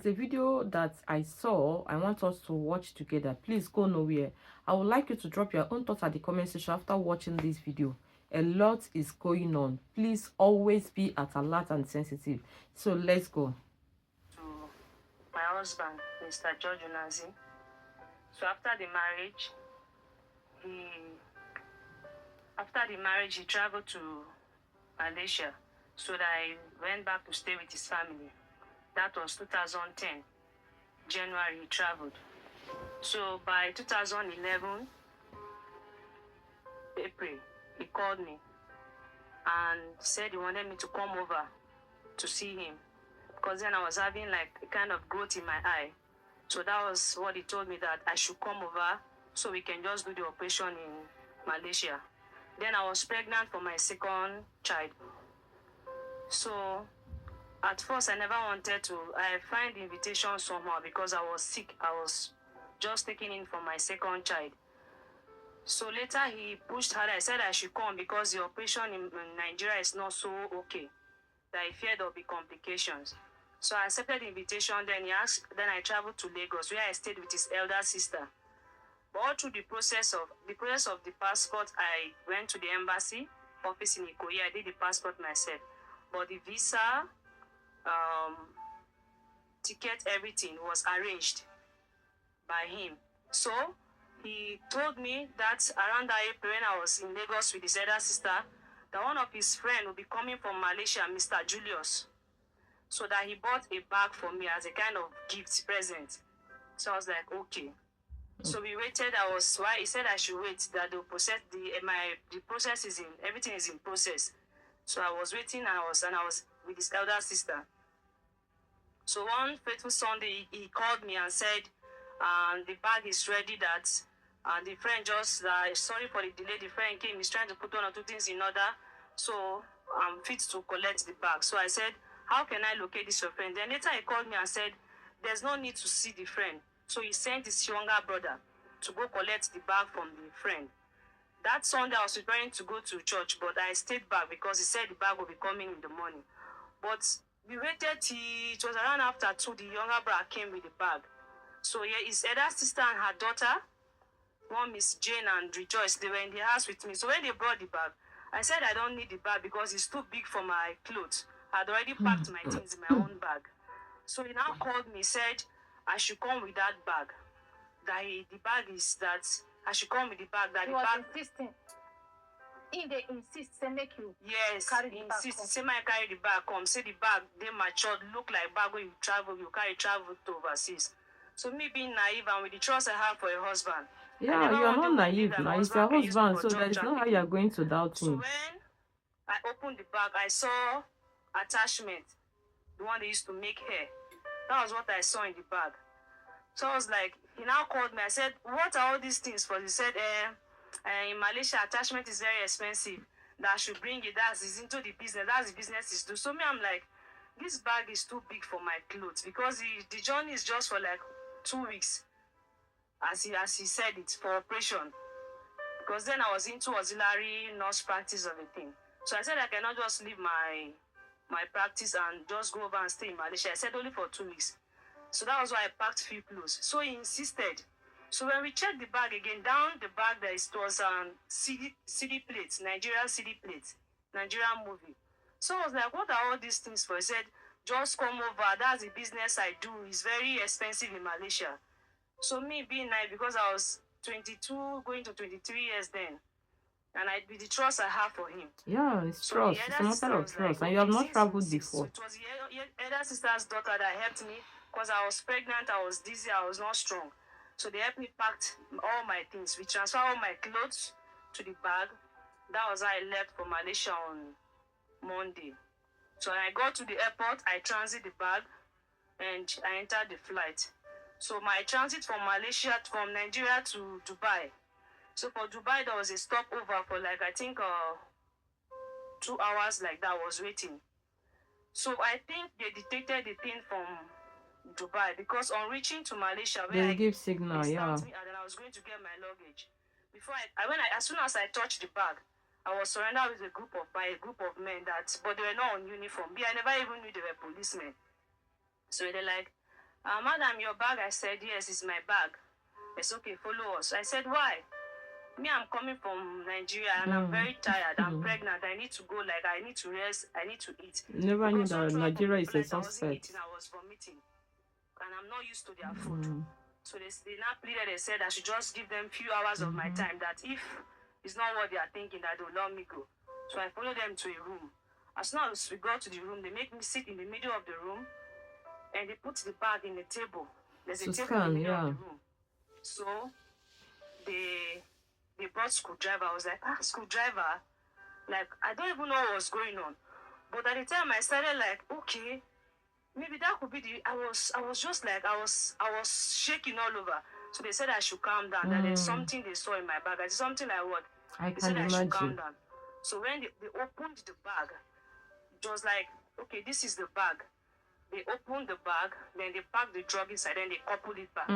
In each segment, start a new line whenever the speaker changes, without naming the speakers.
a video that I saw. I want us to watch together. Please go nowhere. I would like you to drop your own thoughts at the comment section after watching this video. A lot is going on. Please always be at alert and sensitive. So let's go.
To my husband, Mr. George Onazi. So after the marriage, he traveled to Malaysia, so that I went back to stay with his family. That was 2010, January he traveled. So by 2011, April, he called me and said he wanted me to come over to see him, because then I was having like a kind of growth in my eye. So that was what he told me, that I should come over so we can just do the operation in Malaysia. Then I was pregnant for my second child. So at first I never wanted to. I find the invitation somehow because I was sick. I was just taking in for my second child. So later he pushed harder. I said I should come because the operation in Nigeria is not so okay, that I feared there'll be complications. So I accepted the invitation. Then I traveled to Lagos, where I stayed with his elder sister. But all through the process of the passport, I went to the embassy office in Ikoyi. I did the passport myself. But the visa, ticket, everything was arranged by him. So he told me that around that April, when I was in Lagos with his elder sister, that one of his friends will be coming from Malaysia, Mr. Julius. So that he bought a bag for me as a kind of gift present. So I was like, okay. So we waited. Why he said I should wait, that the process, the process is in, everything is in process. So I was waiting, and I was with his elder sister. So one fateful Sunday, he called me and said, the bag is ready, that the friend just, sorry for the delay, the friend came, he's trying to put one or two things in order, so I'm fit to collect the bag. So I said, how can I locate this your friend? Then later he called me and said, there's no need to see the friend. So he sent his younger brother to go collect the bag from the friend. That Sunday I was preparing to go to church, but I stayed back because he said the bag will be coming in the morning. But we waited till it was around after 2, the younger brother came with the bag. So yeah, his elder sister and her daughter, one Miss Jane and Rejoice, they were in the house with me. So when they brought the bag, I said I don't need the bag because it's too big for my clothes. I'd already packed my things in my own bag. So he now called me, said I should come with that bag. That I should come with the bag. That
he
the
was
bag.
Insisting. If they insist, they make you.
Yes,
carry the
insist.
bag.
Say my carry the bag come. Say the bag they matured, look like bag when you carry travel to overseas. So me being naive and with the trust I have for a husband.
Yeah, you are not naive now. It's your husband, so that is not how you are going to doubt him.
So when I opened the bag, I saw attachment, the one they used to make hair. That was what I saw in the bag. So I was like, he now called me. I said, what are all these things for? He said, in Malaysia, attachment is very expensive. That I should bring it. That's into the business. That's the business is do. So me, I'm like, this bag is too big for my clothes because the journey is just for like 2 weeks. As he said, it's for operation. Because then I was into auxiliary nurse practice of a thing. So I said I cannot just leave my practice and just go over and stay in Malaysia. I said only for 2 weeks. So that was why I packed few clothes. So he insisted. So when we checked the bag again, down the bag there was CD plates, Nigerian CD plates, Nigerian movie. So I was like, what are all these things for? He said, just come over. That's the business I do. It's very expensive in Malaysia. So me being naive, because I was 22, going to 23 years then. And with the trust I have for him.
Yeah, it's trust. It's a matter of trust. And you have not traveled before.
So it was the elder sister's daughter that helped me because I was pregnant, I was dizzy, I was not strong. So they helped me pack all my things. We transferred all my clothes to the bag. That was how I left for Malaysia on Monday. So when I got to the airport, I transit the bag and I entered the flight. So my transit from Nigeria to Dubai. So for Dubai, there was a stopover for like, I think 2 hours like that. I was waiting. So I think they detected the thing from Dubai because on reaching to Malaysia,
they give signal, yeah.
Me, and then I was going to get my luggage. As soon as I touched the bag, I was surrounded with by a group of men but they were not on uniform. I never even knew they were policemen. So they're like, Madam, your bag? I said, yes, it's my bag. It's okay, follow us. I said, why? Me, I'm coming from Nigeria and I'm very tired. I'm pregnant. I need to go, like, I need to rest. I need to eat.
Never knew
Because all
that
throughout
Nigeria
the
is a
flight, I wasn't
suspect.
eating, I was vomiting. And I'm not used to their food. So they now pleaded, they said I should just give them few hours of my time, that if it's not what they are thinking, that they'll let me go. So I followed them to a room. As soon as we got to the room, they make me sit in the middle of the room and they put the bag in the table. There's a table in the middle of the room. So they brought screwdriver. I was like, screwdriver? Like, I don't even know what was going on. But at the time I started like, okay, maybe that could be the, I was just like, I was shaking all over. So they said I should calm down, that there's something they saw in my bag. I said, something like what? They said I should calm down. So when they opened the bag, it was like, okay, this is the bag. They opened the bag, then they packed the drug inside, then they coupled it back.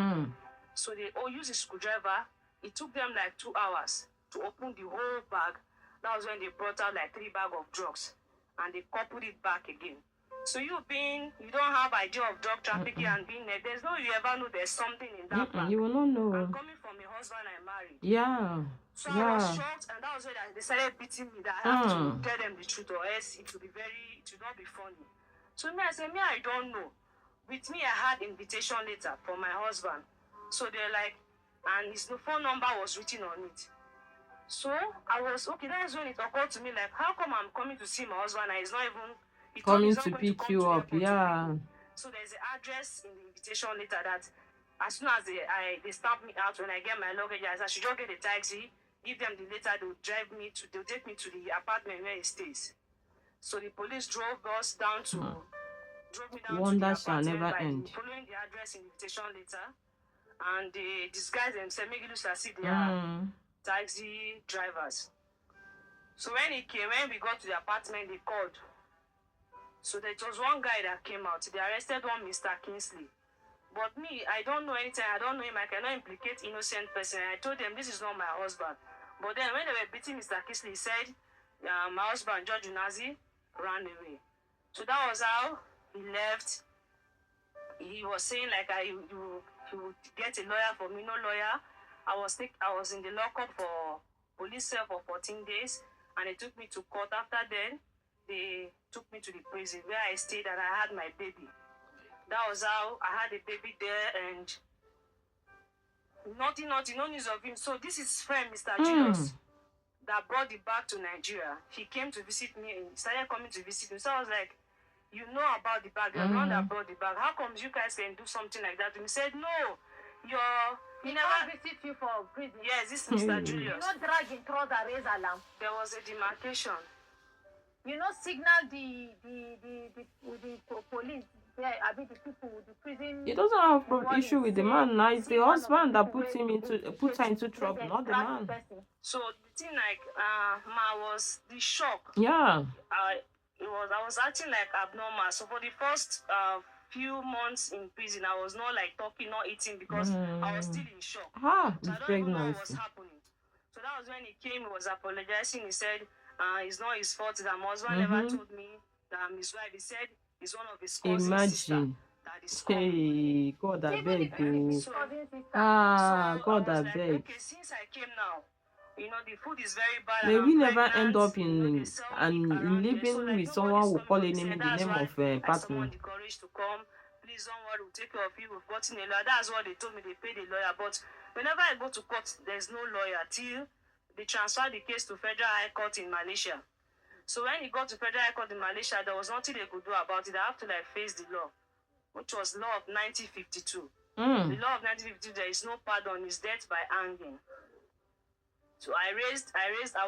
So they all used a screwdriver. It took them like 2 hours to open the whole bag. That was when they brought out like 3 bags of drugs and they coupled it back again. So you don't have idea of drug trafficking and being there. There's no, you ever know there's something in that bag.
You will not know.
I'm coming from a husband I married.
Yeah.
So I was shocked, and that was when they started beating me, that I have to tell them the truth, or else it will not be funny. So me, I said, I don't know. With me, I had invitation letter from my husband. So they're like, and his phone number was written on it. So I was, okay, that's when it occurred to me, like, how come I'm coming to see my husband and he's not even, he told me he's not going to come to the airport to pick me. So there's an address in the invitation letter that as soon as they stamp me out, when I get my luggage, I should just get a taxi, give them the letter, they'll take me to the apartment where he stays. So the police drove me down to the apartment by following the address in the invitation letter, and they disguise themselves, make it look as if they are taxi drivers. So when we got to the apartment, they called. So there was one guy that came out. They arrested one Mr. Kingsley. But me, I don't know anything. I don't know him. I cannot implicate innocent person. I told them this is not my husband. But then when they were beating Mr. Kingsley, he said, my husband, George Unazi, ran away. So that was how he left. He was saying like he would get a lawyer for me, no lawyer. I was in the lockup for police cell for 14 days, and they took me to court. After then, they took me to the prison where I stayed, and I had my baby. That was how I had a baby there, and no news of him. So this is friend, Mr. Julius, that brought the bag to Nigeria. He came to visit me and started coming to visit me. So I was like, you know about the bag, you're the one that brought the bag. How come you guys can do something like that? And he said, no,
he never visit you for prison.
Yes, this is Mr. Julius.
You not drag in trouser, raise alarm.
There was a demarcation.
You not signal the police. Yeah, I mean the people, the prison.
He doesn't have an issue with the man. Now it's the husband that puts her into trouble, not the man.
So the thing, like, was the shock.
Yeah.
I was acting like abnormal. So for the first few months in prison, I was not like talking, not eating, because I was still in shock. So I don't even know what was happening. So that was when he came. He was apologizing. He said it's not his fault. That my husband never told me that I'm his wife. He said it's one of his cousins' sister that is coming.
Hey, God, I beg you. God, I beg.
Okay, since I came now, the food is very bad.
May we never end up in living with someone who call a name in the name of partner.
Someone the courage to come. Please don't worry, we'll take care of you. We've gotten a lawyer. That's what they told me. They paid a lawyer. But whenever I go to court, there's no lawyer till they transfer the case to Federal High Court in Malaysia. So when he got to Federal High Court in Malaysia, there was nothing they could do about it. I have to face the law, which was law of 1952. The law of 1952, there is no pardon. It's death by hanging. So I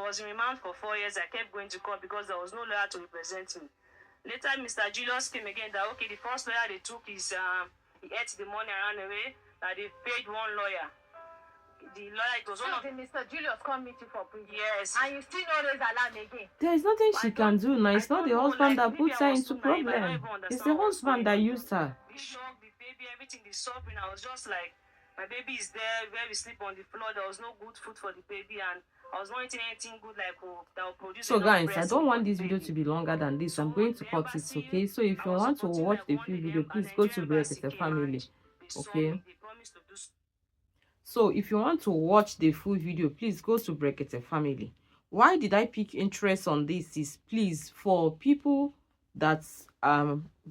was in remand for 4 years. I kept going to court because there was no lawyer to represent me. Later, Mr. Julius came again that, okay, the first lawyer they took is, he ate the money and ran away, that they paid one lawyer. The lawyer, it was one of...
Mr. Julius come meet you for prison.
Yes.
And you still not raise alarm again.
There is nothing she can do now. It's not the husband that puts her into problem. It's the husband that used her.
The shock, the baby, everything, the suffering. I was just like, my baby is there, where we sleep on the floor. There was no good food for the baby, and I was not eating anything good like that will produce
So
enough
guys, I
breast
don't
to
want
support
this
the
video to
baby.
be longer than this.
So
I'm going to
the
cut it,
embassy,
okay? So if
I
you
was
want to
supporting
watch
like
the
one
full
day
video,
the
please go to
Nigerian embassy
Brekeete
came and
family,
they saw
okay?
me. They promised to do.
So if you want to watch the full video, please go to Brekeete family. Why did I pick interest on this is, please, for people that's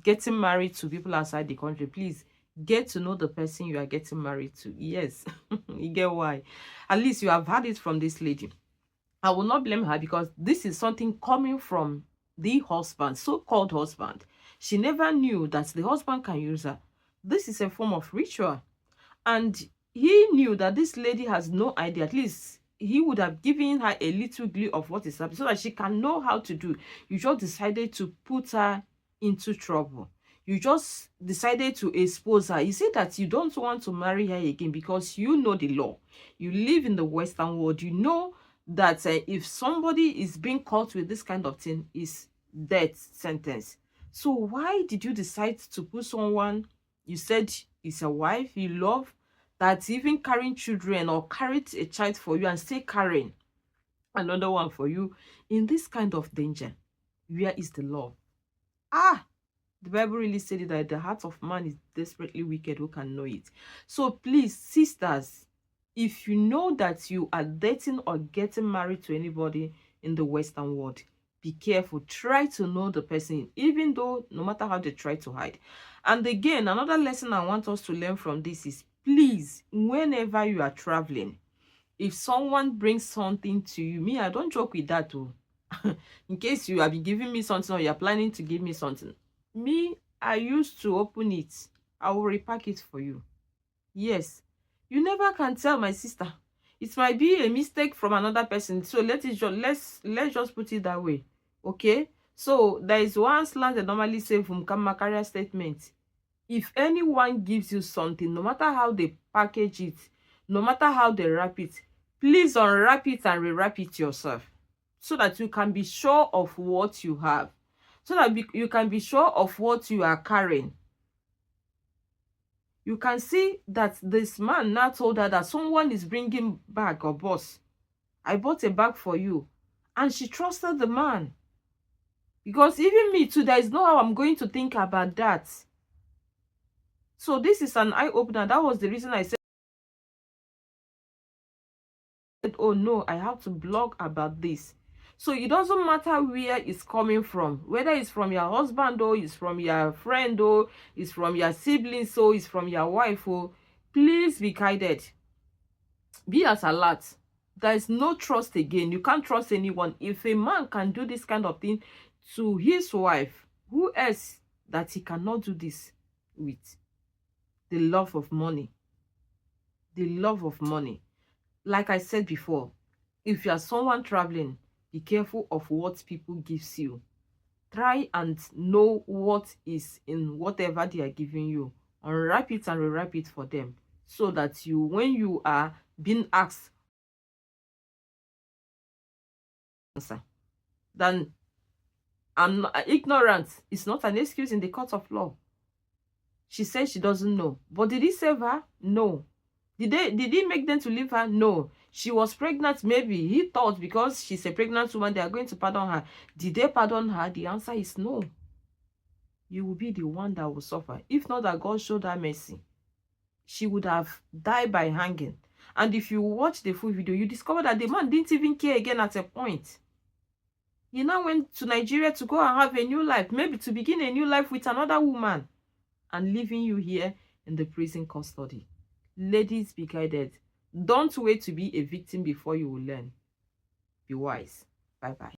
getting married to people outside the country, please get to know the person you are getting married to. Yes, you get why. At least you have had it from this lady. I will not blame her, because this is something coming from the husband, so-called husband. She never knew that the husband can use her. This is a form of ritual. And he knew that this lady has no idea. At least he would have given her a little glimpse of what is happening so that she can know how to do. You just decided to put her into trouble. You just decided to expose her. You say that you don't want to marry her again because you know the law. You live in the Western world. You know that if somebody is being caught with this kind of thing, is death sentence. So why did you decide to put someone you said is a wife you love, that's even carrying children or carried a child for you and still carrying another one for you in this kind of danger? Where is the love? Ah, the Bible really said it, that the heart of man is desperately wicked, who can know it? So please, sisters, if you know that you are dating or getting married to anybody in the Western world, be careful. Try to know the person, even though no matter how they try to hide. And again, another lesson I want us to learn from this is, please, whenever you are traveling, if someone brings something to you, me, I don't joke with that too. In case you have been giving me something or you're planning to give me something, me, I used to open it. I will repack it for you. Yes, you never can tell, my sister. It might be a mistake from another person, so let's just put it that way. Okay, so there is one slang that normally say from carrier statement. If anyone gives you something, no matter how they package it, no matter how they wrap it, please unwrap it and rewrap it yourself, so that you can be sure of what you have, so that you can be sure of what you are carrying. You can see that this man now told her that someone is bringing bag, or boss, I bought a bag for you. And she trusted the man. Because even me too, there is no how I'm going to think about that. So this is an eye-opener. That was the reason I said, oh no, I have to blog about this. So it doesn't matter where it's coming from, whether it's from your husband, or it's from your friend, or it's from your siblings, or it's from your wife, or please be guided. Be as alert. There is no trust again. You can't trust anyone. If a man can do this kind of thing to his wife, who else that he cannot do this with? The love of money. The love of money. Like I said before, if you are someone traveling, be careful of what people gives you. Try and know what is in whatever they are giving you. Unwrap it and rewrap it for them, so that you, when you are being asked answer, then I'm not, ignorant is not an excuse in the court of law. She said she doesn't know, but did he save her? No. Did he make them to leave her? No. She was pregnant. Maybe he thought because she's a pregnant woman, they are going to pardon her. Did they pardon her? The answer is no. You will be the one that will suffer. If not that God showed her mercy, she would have died by hanging. And if you watch the full video, you discover that the man didn't even care again at a point. He now went to Nigeria to go and have a new life, maybe to begin a new life with another woman, and leaving you here in the prison custody. Ladies, be guided. Don't wait to be a victim before you will learn. Be wise. Bye-bye.